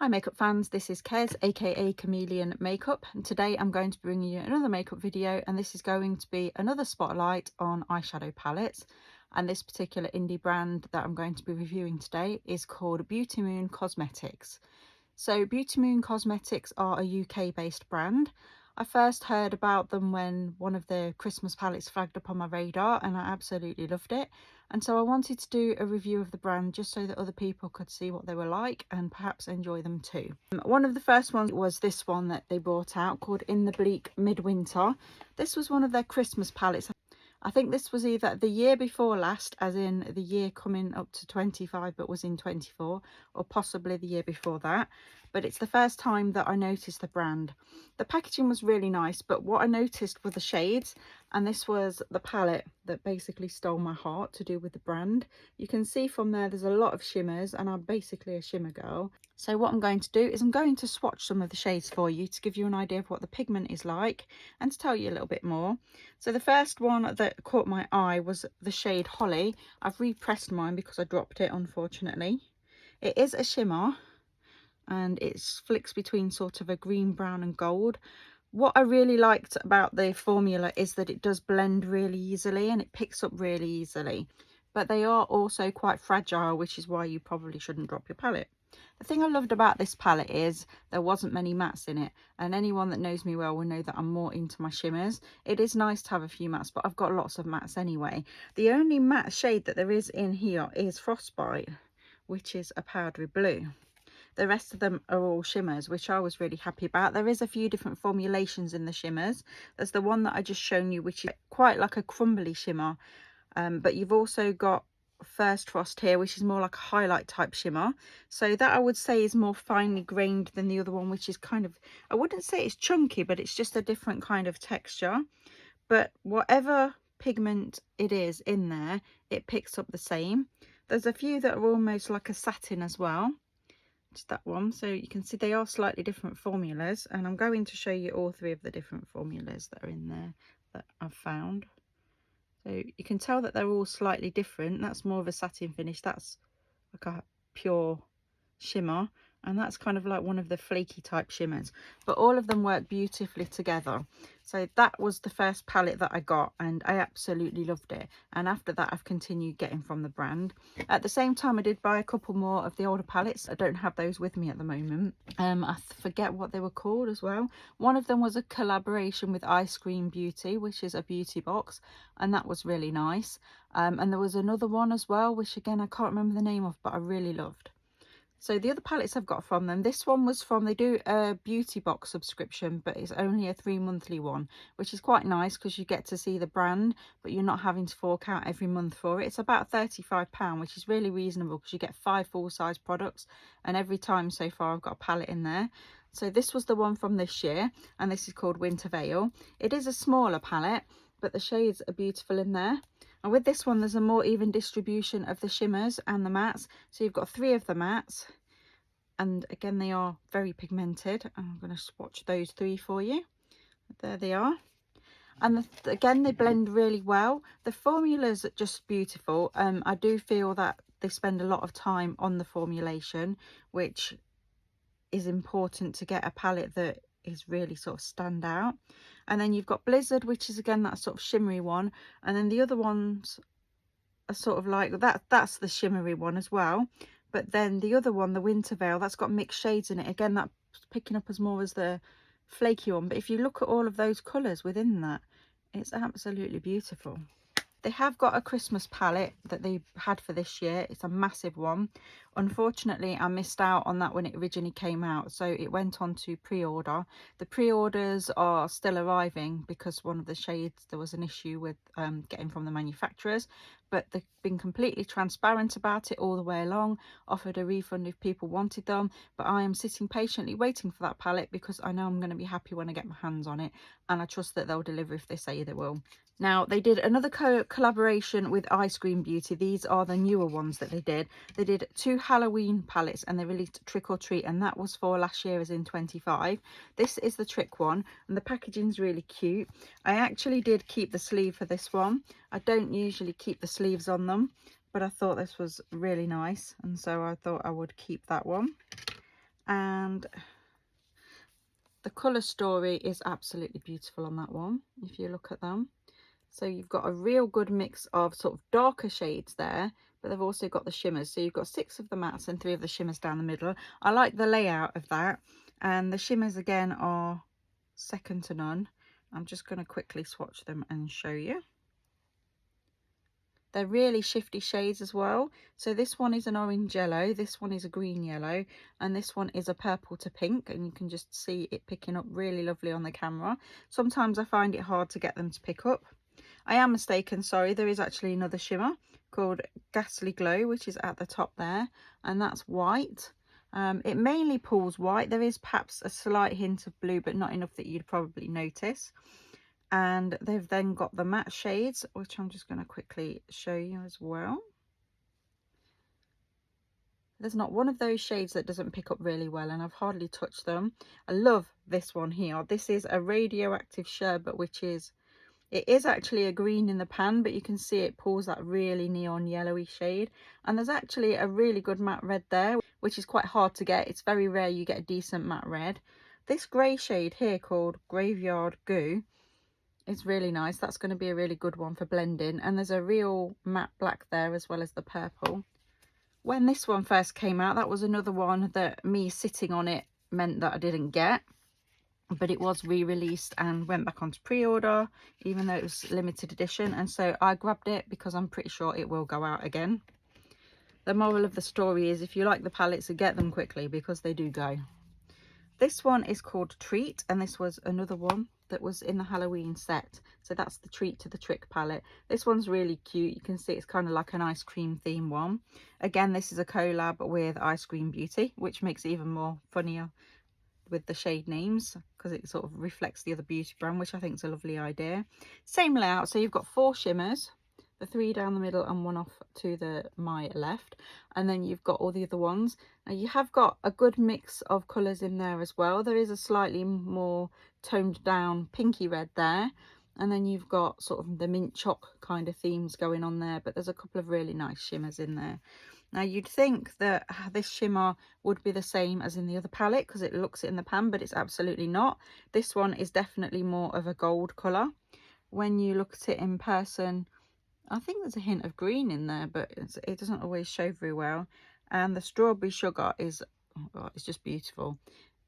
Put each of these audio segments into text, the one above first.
Hi makeup fans, this is Kez aka Chameleon Makeup, and today I'm going to bring you another makeup video, and this is going to be another spotlight on eyeshadow palettes. And this particular indie brand that I'm going to be reviewing today is called Beauty Moon Cosmetics. So Beauty Moon Cosmetics are a UK based brand. I first heard about them when one of their Christmas palettes flagged up on my radar, and I absolutely loved it. And so I wanted to do a review of the brand just so that other people could see what they were like and perhaps enjoy them too. One of the first ones was this one that they brought out called In the Bleak Midwinter. This was one of their Christmas palettes. I think this was either the year before last, as in the year coming up to 25 but was in 24, or possibly the year before that. But it's the first time that I noticed the brand. The packaging was really nice, but what I noticed were the shades, and this was the palette that basically stole my heart to do with the brand. You can see from there's a lot of shimmers, and I'm basically a shimmer girl. So what I'm going to do is I'm going to swatch some of the shades for you to give you an idea of what the pigment is like and to tell you a little bit more. So the first one that caught my eye was the shade Holly. I've repressed mine because I dropped it, unfortunately. It is a shimmer and it flicks between sort of a green, brown and gold. What I really liked about the formula is that it does blend really easily and it picks up really easily. But they are also quite fragile, which is why you probably shouldn't drop your palette. The thing I loved about this palette is there wasn't many mattes in it, and anyone that knows me well will know that I'm more into my shimmers. It is nice to have a few mattes, but I've got lots of mattes anyway. The only matte shade that there is in here is Frostbite, which is a powdery blue. The rest of them are all shimmers, which I was really happy about. There is a few different formulations in the shimmers. There's the one that I just shown you, which is quite like a crumbly shimmer, but you've also got First Frost here, which is more like a highlight type shimmer. So that I would say is more finely grained than the other one, which is kind of, I wouldn't say it's chunky, but it's just a different kind of texture. But whatever pigment it is in there, it picks up the same. There's a few that are almost like a satin as well. It's that one. So you can see they are slightly different formulas, and I'm going to show you all three of the different formulas that are in there that I've found. So you can tell that they're all slightly different. That's more of a satin finish. That's like a pure shimmer, and that's kind of like one of the flaky type shimmers, but all of them work beautifully together. So that was the first palette that I got, and I absolutely loved it. And after that I've continued getting from the brand. At the same time, I did buy a couple more of the older palettes. I don't have those with me at the moment. I forget what they were called as well. One of them was a collaboration with Ice Cream Beauty, which is a beauty box, and that was really nice. And there was another one as well, which again I can't remember the name of, but I really loved. So the other palettes I've got from them, this one was from, they do a beauty box subscription, but it's only a 3-monthly one, which is quite nice because you get to see the brand, but you're not having to fork out every month for it. It's about £35, which is really reasonable because you get 5 full-size products, and every time so far I've got a palette in there. So this was the one from this year, and this is called Winter Veil. It is a smaller palette, but the shades are beautiful in there. And with this one, there's a more even distribution of the shimmers and the mattes. So you've got 3 of the mattes. And again, they are very pigmented. I'm going to swatch those 3 for you. There they are. And again, they blend really well. The formula's just beautiful. I do feel that they spend a lot of time on the formulation, which is important to get a palette that is really sort of stand out. And then you've got Blizzard, which is again that sort of shimmery one, and then the other ones are sort of like that's the shimmery one as well. But then the other one, the Winter Veil, that's got mixed shades in it. Again, that's picking up as more as the flaky one, but if you look at all of those colors within that, it's absolutely beautiful. They have got a Christmas palette that they had for this year. It's a massive one. Unfortunately, I missed out on that when it originally came out, so it went on to pre-order. The pre-orders are still arriving because one of the shades, there was an issue with getting from the manufacturers, but they've been completely transparent about it all the way along, offered a refund if people wanted them. But I am sitting patiently waiting for that palette because I know I'm going to be happy when I get my hands on it, and I trust that they'll deliver if they say they will. Now, they did another collaboration with Ice Cream Beauty. These are the newer ones that they did. They did 2 Halloween palettes, and they released Trick or Treat, and that was for last year as in 25. This is the Trick one, and the packaging's really cute. I actually did keep the sleeve for this one. I don't usually keep the sleeves on them, but I thought this was really nice, and so I thought I would keep that one. And and the colour story is absolutely beautiful on that one, if you look at them. So you've got a real good mix of sort of darker shades there, but they've also got the shimmers. So you've got 6 of the mattes and 3 of the shimmers down the middle. I like the layout of that, and the shimmers again are second to none. I'm just going to quickly swatch them and show you. They're really shifty shades as well. So this one is an orange yellow, this one is a green yellow, and this one is a purple to pink, and you can just see it picking up really lovely on the camera. Sometimes I find it hard to get them to pick up. I am mistaken, sorry, there is actually another shimmer called Ghastly Glow, which is at the top there, and that's white. It mainly pulls white. There is perhaps a slight hint of blue, but not enough that you'd probably notice. And they've then got the matte shades, which I'm just going to quickly show you as well. There's not one of those shades that doesn't pick up really well, and I've hardly touched them. I love this one here. This is a Radioactive Sherbet, which is, it is actually a green in the pan, but you can see it pulls that really neon yellowy shade. And there's actually a really good matte red there, which is quite hard to get. It's very rare you get a decent matte red. This grey shade here called Graveyard Goo, it's really nice. That's going to be a really good one for blending. And there's a real matte black there as well as the purple. When this one first came out, that was another one that me sitting on it meant that I didn't get. But it was re-released and went back onto pre-order, even though it was limited edition. And so I grabbed it because I'm pretty sure it will go out again. The moral of the story is, if you like the palettes, get them quickly because they do go. This one is called Treat, and this was another one that was in the Halloween set. So that's the Treat to the Trick palette. This one's really cute. You can see it's kind of like an ice cream theme one. Again, this is a collab with Ice Cream Beauty, which makes it even more funnier with the shade names, because it sort of reflects the other beauty brand, which I think is a lovely idea. Same layout, so you've got 4 shimmers, the 3 down the middle and 1 off to my left, and then you've got all the other ones. Now you have got a good mix of colours in there as well. There is a slightly more toned down pinky red there, and then you've got sort of the mint chalk kind of themes going on there, but there's a couple of really nice shimmers in there. Now you'd think that this shimmer would be the same as in the other palette because it looks it in the pan, but it's absolutely not. This one is definitely more of a gold colour. When you look at it in person, I think there's a hint of green in there, but it doesn't always show very well. And the Strawberry Sugar is, oh God, it's just beautiful.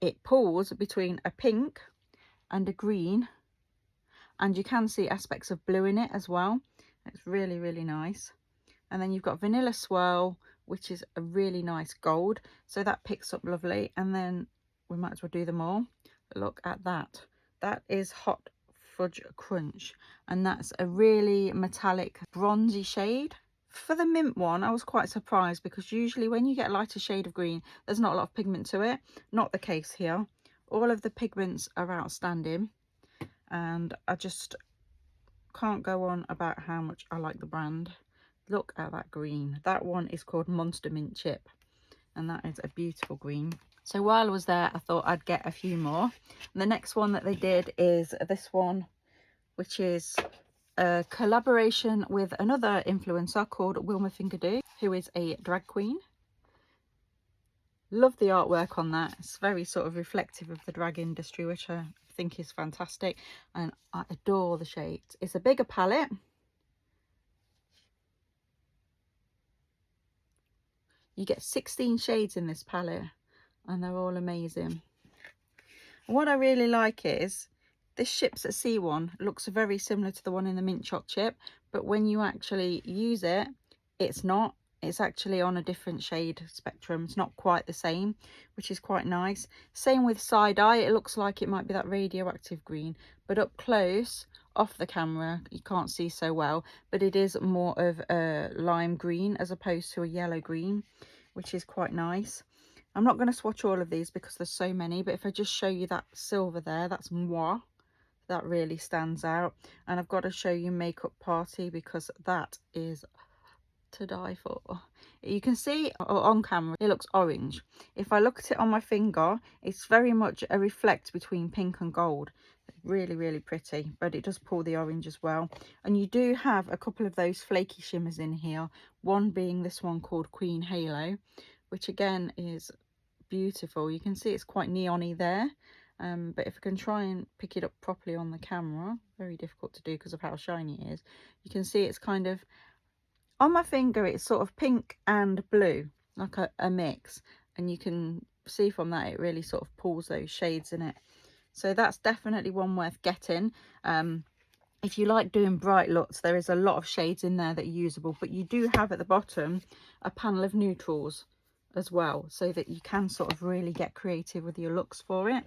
It pulls between a pink and a green, and you can see aspects of blue in it as well. It's really, really nice. And then you've got Vanilla Swirl, which is a really nice gold, so that picks up lovely. And then we might as well do them all. Look at that. That is Hot Fudge Crunch, and that's a really metallic bronzy shade. For the mint one, I was quite surprised because usually when you get a lighter shade of green, there's not a lot of pigment to it. Not the case here. All of the pigments are outstanding, and I just can't go on about how much I like the brand. Look at that green. That one is called Monster Mint Chip, and that is a beautiful green. So while I was there, I thought I'd get a few more. And the next one that they did is this one, which is a collaboration with another influencer called Wilma Fingerdo, who is a drag queen. Love the artwork on that. It's very sort of reflective of the drag industry, which I think is fantastic, and I adore the shades. It's a bigger palette. You get 16 shades in this palette, and they're all amazing. What I really like is this Ships at Sea one looks very similar to the one in the mint choc chip, but when you actually use it, it's not. It's actually on a different shade spectrum. It's not quite the same, which is quite nice. Same with Side Eye. It looks like it might be that radioactive green, but up close, off the camera, you can't see so well, but it is more of a lime green as opposed to a yellow green, which is quite nice. I'm not going to swatch all of these because there's so many, but if I just show you that silver there, that's Moi. That really stands out. And I've got to show you Makeup Party because that is to die for. You can see on camera it looks orange. If I look at it on my finger, it's very much a reflect between pink and gold. Really, really pretty, but it does pull the orange as well. And you do have a couple of those flaky shimmers in here, one being this one called Queen Halo, which again is beautiful. You can see it's quite neon-y there, but if I can try and pick it up properly on the camera, very difficult to do because of how shiny it is. You can see it's kind of, on my finger, it's sort of pink and blue, like a mix, and you can see from that it really sort of pulls those shades in it. So that's definitely one worth getting. If you like doing bright looks, there is a lot of shades in there that are usable, but you do have at the bottom a panel of neutrals as well, so that you can sort of really get creative with your looks for it.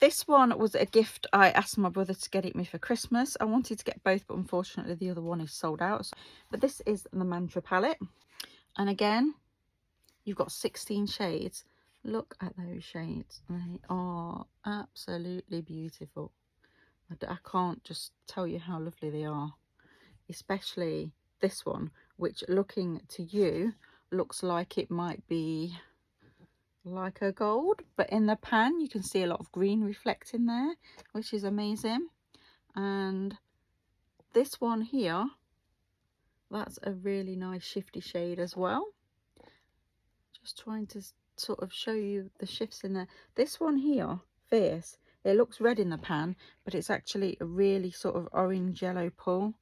This one was a gift I asked my brother to get it me for Christmas. I wanted to get both, but unfortunately the other one is sold out. But this is the Mantra palette, and again, you've got 16 shades. Look at those shades. They are absolutely beautiful. I can't just tell you how lovely they are, especially this one, which looking to you looks like it might be like a gold, but in the pan you can see a lot of green reflecting there, which is amazing. And this one here, that's a really nice shifty shade as well. Just trying to sort of show you the shifts in there. This one here, Fierce, it looks red in the pan, but it's actually a really sort of orange yellow pull.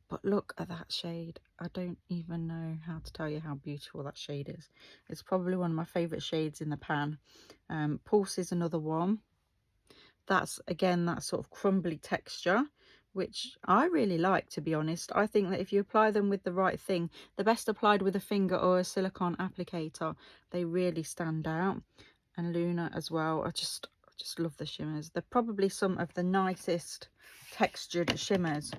But look at that shade. I don't even know how to tell you how beautiful that shade is. It's probably one of my favourite shades in the pan. Pulse is another one. That's again that sort of crumbly texture, which I really like, to be honest. I think that if you apply them with the right thing, the best applied with a finger or a silicone applicator, they really stand out. And Luna as well. I just love the shimmers. They're probably some of the nicest textured shimmers,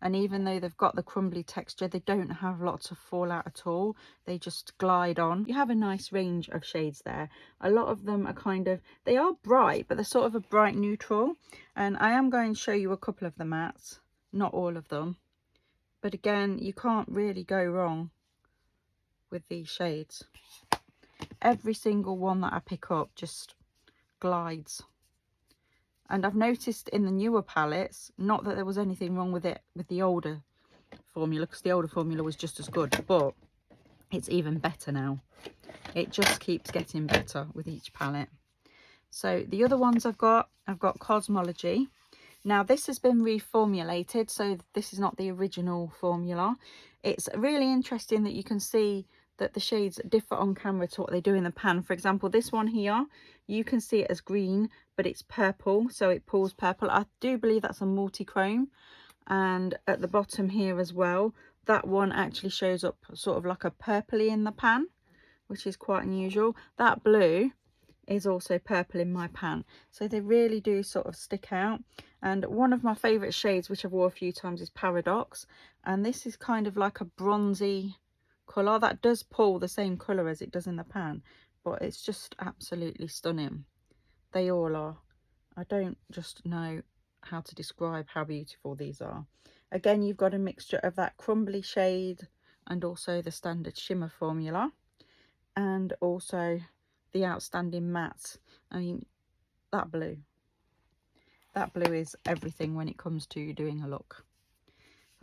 and even though they've got the crumbly texture, they don't have lots of fallout at all. They just glide on. You have a nice range of shades there. A lot of them are kind of, they are bright, but they're sort of a bright neutral, and I am going to show you a couple of the mattes, not all of them, but again, you can't really go wrong with these shades. Every single one that I pick up just glides. And I've noticed in the newer palettes, not that there was anything wrong with it with the older formula, because the older formula was just as good, but it's even better now. It just keeps getting better with each palette. So the other ones I've got Cosmology. Now this has been reformulated, so this is not the original formula. It's really interesting that you can see that the shades differ on camera to what they do in the pan. For example, this one here, you can see it as green, but it's purple, so it pulls purple. I do believe that's a multi-chrome. And at the bottom here as well, that one actually shows up sort of like a purpley in the pan, which is quite unusual. That blue is also purple in my pan, so they really do sort of stick out. And one of my favorite shades, which I've worn a few times, is Paradox, and this is kind of like a bronzy colour that does pull the same colour as it does in the pan, but it's just absolutely stunning. They all are. I don't just know how to describe how beautiful these are. Again, you've got a mixture of that crumbly shade and also the standard shimmer formula, and also the outstanding mattes. I mean, that blue is everything when it comes to doing a look.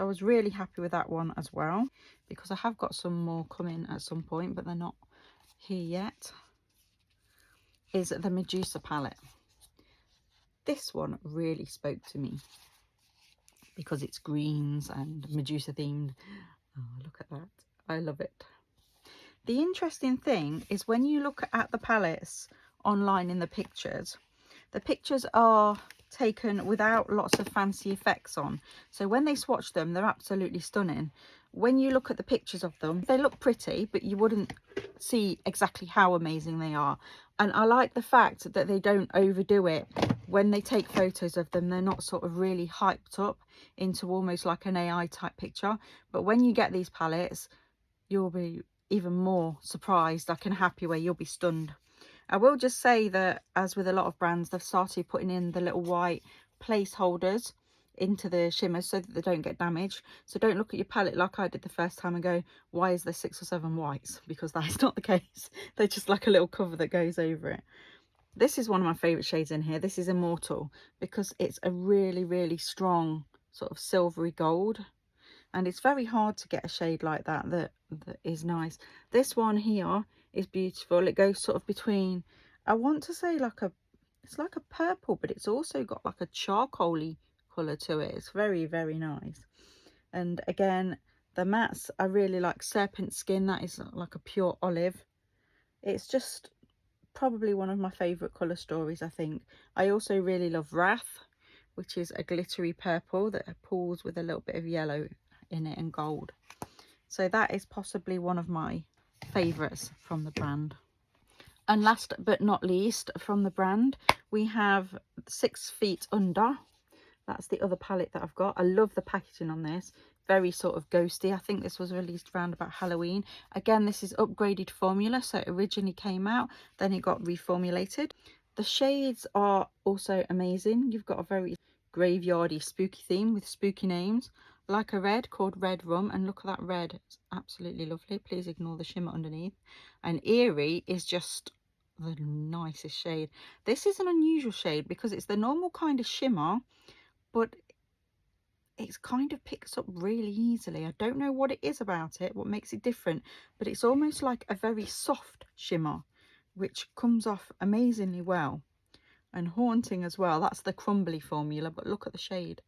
I was really happy with that one as well, because I have got some more coming at some point, but they're not here yet. Is the Medusa palette. This one really spoke to me because it's greens and Medusa themed. Oh, look at that. I love it. The interesting thing is when you look at the palettes online in the pictures are taken without lots of fancy effects on, so when they swatch them, they're absolutely stunning. When you look at the pictures of them, they look pretty, but you wouldn't see exactly how amazing they are. And I like the fact that they don't overdo it. When they take photos of them, they're not sort of really hyped up into almost like an AI type picture. But when you get these palettes, you'll be even more surprised, like in a happy way. You'll be stunned. I will just say that, as with a lot of brands, they've started putting in the little white placeholders into the shimmers so that they don't get damaged. So don't look at your palette like I did the first time and go, why is there 6 or 7 whites? Because that is not the case. They're just like a little cover that goes over it. This is one of my favourite shades in here. This is Immortal, because it's a really, really strong sort of silvery gold. And it's very hard to get a shade like that is nice. This one here is beautiful. It goes sort of between I want to say like a, it's like a purple, but it's also got like a charcoaly colour to it. It's very, very nice. And again, the mattes, I really like Serpent Skin. That is like a pure olive. It's just probably one of my favourite colour stories, I think. I also really love Wrath, which is a glittery purple that pulls with a little bit of yellow in it and gold. So that is possibly one of my favourites from the brand. And last but not least from the brand, we have 6 Feet Under. That's the other palette that I've got. I love the packaging on this. Very sort of ghosty. I think this was released around about Halloween. Again, this is upgraded formula. So it originally came out, then it got reformulated. The shades are also amazing. You've got a very graveyardy spooky theme with spooky names. Like a red called Red Rum, and look at that red. It's absolutely lovely. Please ignore the shimmer underneath. And Eerie is just the nicest shade. This is an unusual shade because it's the normal kind of shimmer, but it's kind of picks up really easily. I don't know what it is about it, what makes it different, but it's almost like a very soft shimmer, which comes off amazingly well. And Haunting as well. That's the crumbly formula, but look at the shade.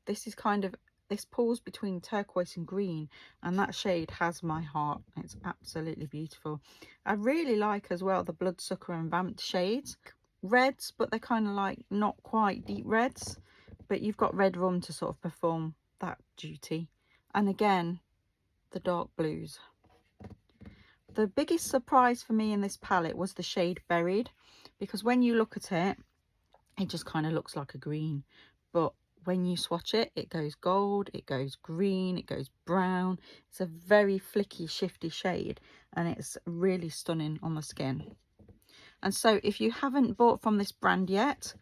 This is kind of, this pulls between turquoise and green, and that shade has my heart. It's absolutely beautiful. I really like as well the Bloodsucker and Vamped shades. Reds, but they're kind of like not quite deep reds, but you've got Red Rum to sort of perform that duty. And again, the dark blues. The biggest surprise for me in this palette was the shade Buried, because when you look at it, it just kind of looks like a green, but when you swatch it, it goes gold, it goes green, it goes brown. It's a very flicky, shifty shade, and it's really stunning on the skin. And so if you haven't bought from this brand yet,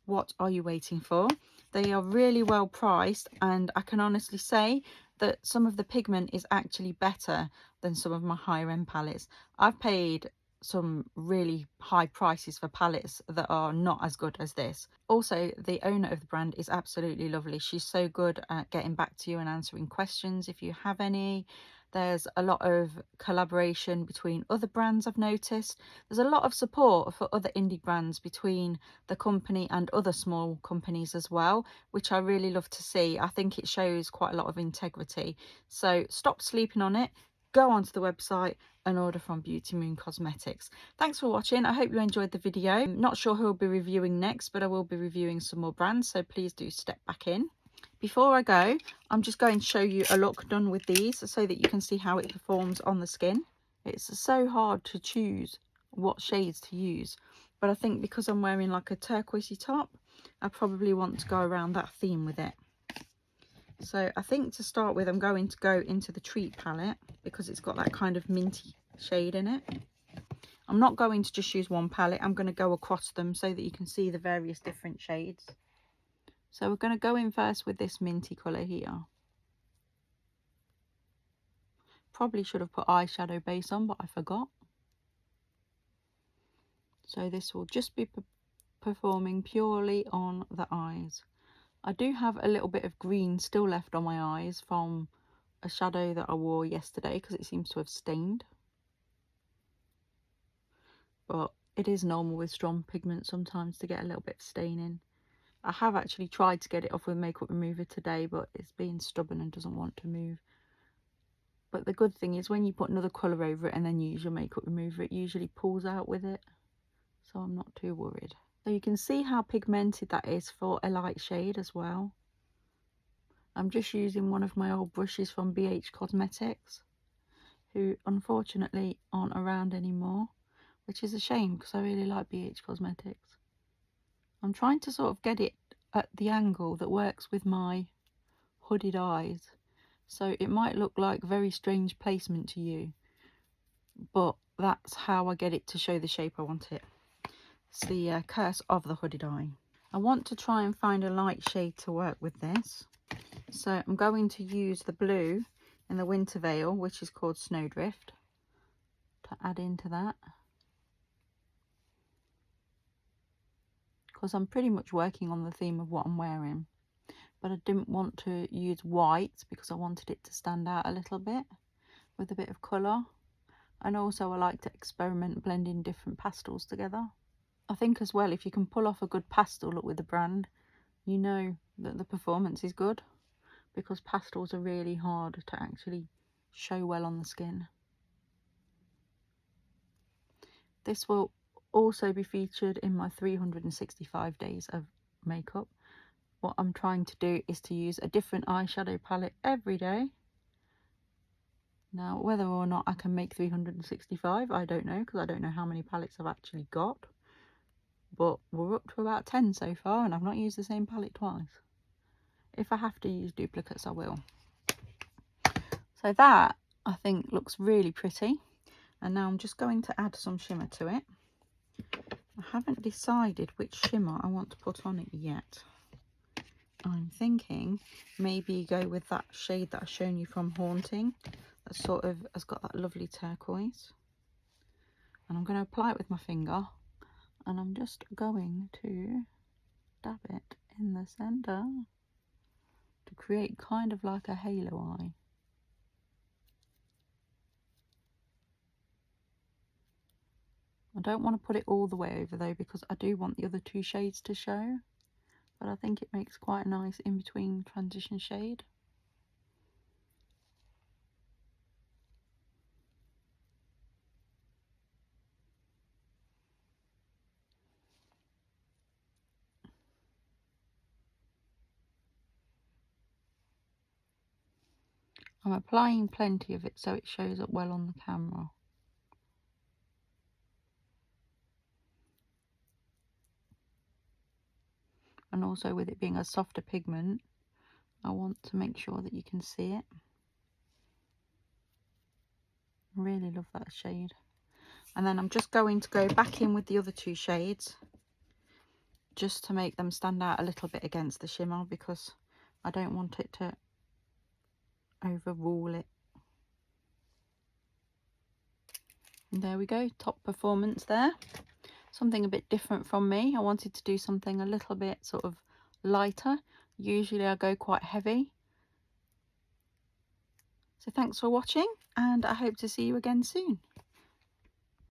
what are you waiting for? They are really well priced, and I can honestly say that some of the pigment is actually better than some of my higher end palettes. I've paid some really high prices for palettes that are not as good as this. Also, the owner of the brand is absolutely lovely. She's so good at getting back to you and answering questions if you have any. There's a lot of collaboration between other brands, I've noticed. There's a lot of support for other indie brands between the company and other small companies as well, which I really love to see. I think it shows quite a lot of integrity. So stop sleeping on it. Go onto the website and order from Beauty Moon Cosmetics. Thanks for watching. I hope you enjoyed the video. I'm not sure who I'll be reviewing next, but I will be reviewing some more brands, so please do step back in. Before I go, I'm just going to show you a look done with these so that you can see how it performs on the skin. It's so hard to choose what shades to use, but I think because I'm wearing like a turquoisey top, I probably want to go around that theme with it. So I think to start with, I'm going to go into the Treat palette because it's got that kind of minty shade in it. I'm not going to just use one palette. I'm going to go across them so that you can see the various different shades. So we're going to go in first with this minty colour here. Probably should have put eyeshadow base on, but I forgot. So this will just be performing purely on the eyes. I do have a little bit of green still left on my eyes from a shadow that I wore yesterday because it seems to have stained. But it is normal with strong pigment sometimes to get a little bit of staining. I have actually tried to get it off with makeup remover today, but it's being stubborn and doesn't want to move. But the good thing is when you put another colour over it and then use your makeup remover, it usually pulls out with it. So I'm not too worried. So you can see how pigmented that is for a light shade as well. I'm just using one of my old brushes from BH Cosmetics, who unfortunately aren't around anymore, which is a shame because I really like BH Cosmetics. I'm trying to sort of get it at the angle that works with my hooded eyes, so it might look like very strange placement to you, but that's how I get it to show the shape I want it. It's the curse of the hooded eye. I want to try and find a light shade to work with this, so I'm going to use the blue in the Winter Veil, which is called Snowdrift, to add into that, because I'm pretty much working on the theme of what I'm wearing. But I didn't want to use white because I wanted it to stand out a little bit with a bit of colour. And also I like to experiment blending different pastels together. I think as well, if you can pull off a good pastel look with the brand, you know that the performance is good, because pastels are really hard to actually show well on the skin. This will also be featured in my 365 days of makeup. What I'm trying to do is to use a different eyeshadow palette every day. Now, whether or not I can make 365, I don't know, because I don't know how many palettes I've actually got. But we're up to about 10 so far, and I've not used the same palette twice. If I have to use duplicates, I will. So that, I think, looks really pretty. And now I'm just going to add some shimmer to it. I haven't decided which shimmer I want to put on it yet. I'm thinking maybe go with that shade that I've shown you from Haunting. That sort of has got that lovely turquoise. And I'm going to apply it with my finger. And I'm just going to dab it in the centre to create kind of like a halo eye. I don't want to put it all the way over though, because I do want the other two shades to show. But I think it makes quite a nice in-between transition shade. I'm applying plenty of it so it shows up well on the camera. And also, with it being a softer pigment, I want to make sure that you can see it. I really love that shade. And then I'm just going to go back in with the other two shades, just to make them stand out a little bit against the shimmer, because I don't want it to overrule it. And there we go, top performance there. Something a bit different from me. I wanted to do something a little bit sort of lighter. Usually I go quite heavy. So thanks for watching, and I hope to see you again soon.